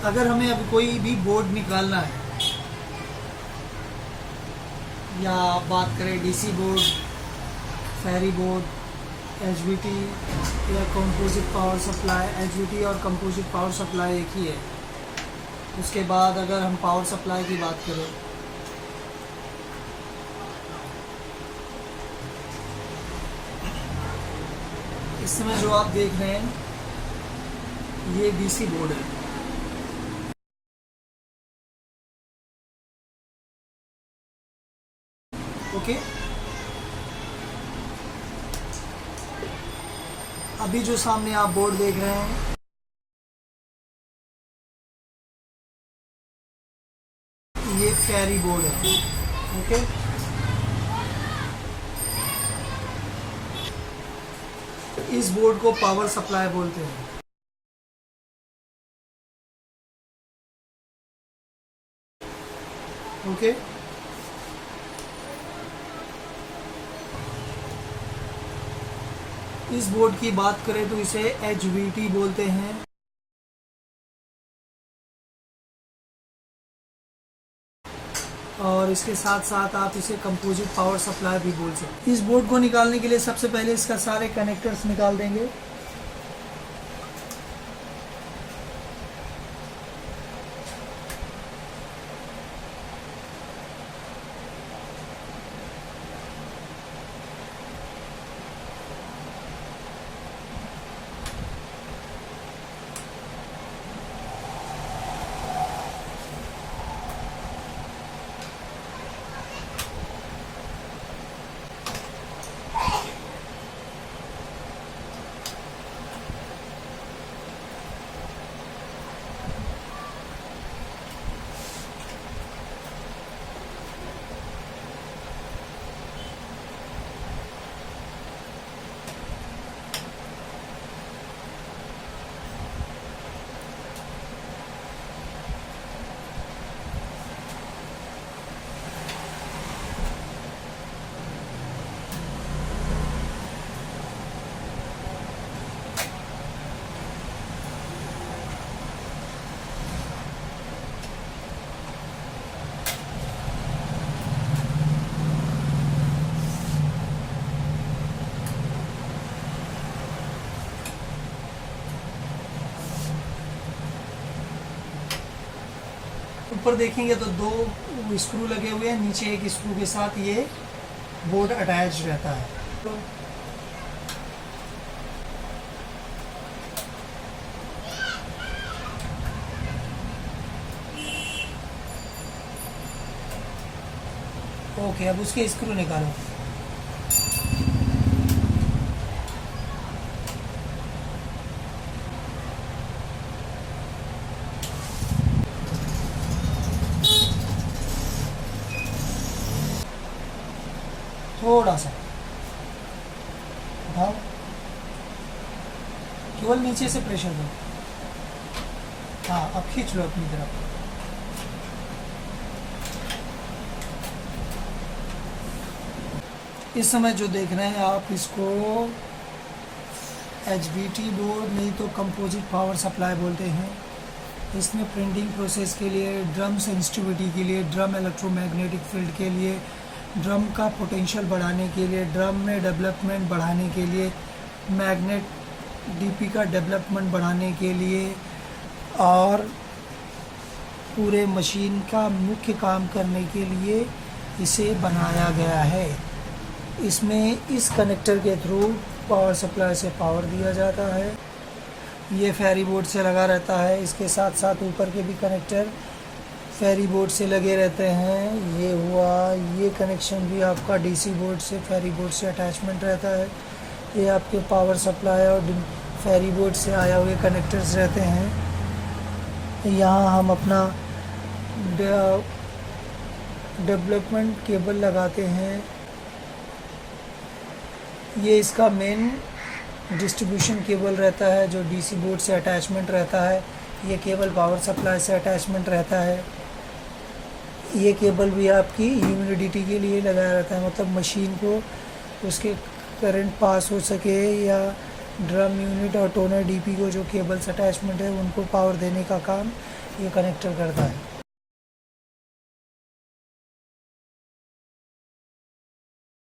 अगर हमें अब कोई भी बोर्ड निकालना है, या बात करें डीसी बोर्ड, फेरी बोर्ड, एचवीटी या कंपोजिट पावर सप्लाई, एचवीटी और कंपोजिट पावर सप्लाई एक ही है। उसके बाद अगर हम पावर सप्लाई की बात करें, इस समय जो आप देख रहे हैं ये डीसी बोर्ड है। ओके, अभी जो सामने आप बोर्ड देख रहे हैं ये फेरी बोर्ड है। ओके, इस बोर्ड को पावर सप्लाई बोलते हैं। ओके, इस बोर्ड की बात करें तो इसे एचवीटी बोलते हैं। और इसके साथ साथ आप इसे कंपोजिट पावर सप्लाई भी बोल सकते हैं। इस बोर्ड को निकालने के लिए सबसे पहले इसका सारे कनेक्टर्स निकाल देंगे। ऊपर देखेंगे तो दो स्क्रू लगे हुए हैं, नीचे एक स्क्रू के साथ ये बोर्ड अटैच रहता है। तो ओके, अब उसके स्क्रू निकालो। थोड़ा सा उठाओ, केवल नीचे से प्रेशर दो। हाँ, अब खींच लो अपनी तरफ। इस समय जो देख रहे हैं आप, इसको एचबीटी बोर्ड नहीं तो कंपोजिट पावर सप्लाई बोलते हैं। इसमें प्रिंटिंग प्रोसेस के लिए, ड्रम सेंसिटिविटी के लिए, ड्रम इलेक्ट्रोमैग्नेटिक फील्ड के लिए, ड्रम का पोटेंशियल बढ़ाने के लिए, ड्रम में डेवलपमेंट बढ़ाने के लिए, मैग्नेट डीपी का डेवलपमेंट बढ़ाने के लिए, और पूरे मशीन का मुख्य काम करने के लिए इसे बनाया गया है। इसमें इस कनेक्टर के थ्रू पावर सप्लाई से पावर दिया जाता है। ये फेरी बोर्ड से लगा रहता है। इसके साथ साथ ऊपर के भी कनेक्टर फेरी बोर्ड से लगे रहते हैं। ये हुआ, ये कनेक्शन भी आपका डीसी बोर्ड से, फेरी बोर्ड से अटैचमेंट रहता है। ये आपके पावर सप्लाई और फेरी बोर्ड से आया हुए कनेक्टर्स रहते हैं। यहाँ हम अपना डेवलपमेंट केबल लगाते हैं। ये इसका मेन डिस्ट्रीब्यूशन केबल रहता है जो डीसी बोर्ड से अटैचमेंट रहता है। ये केबल पावर सप्लाई से अटैचमेंट रहता है। ये केबल भी आपकी ह्यूमिडिटी के लिए लगाया रहता है, मतलब मशीन को उसके करंट पास हो सके, या ड्रम यूनिट और टोनर डीपी को जो केबल्स अटैचमेंट है उनको पावर देने का काम ये कनेक्टर करता है।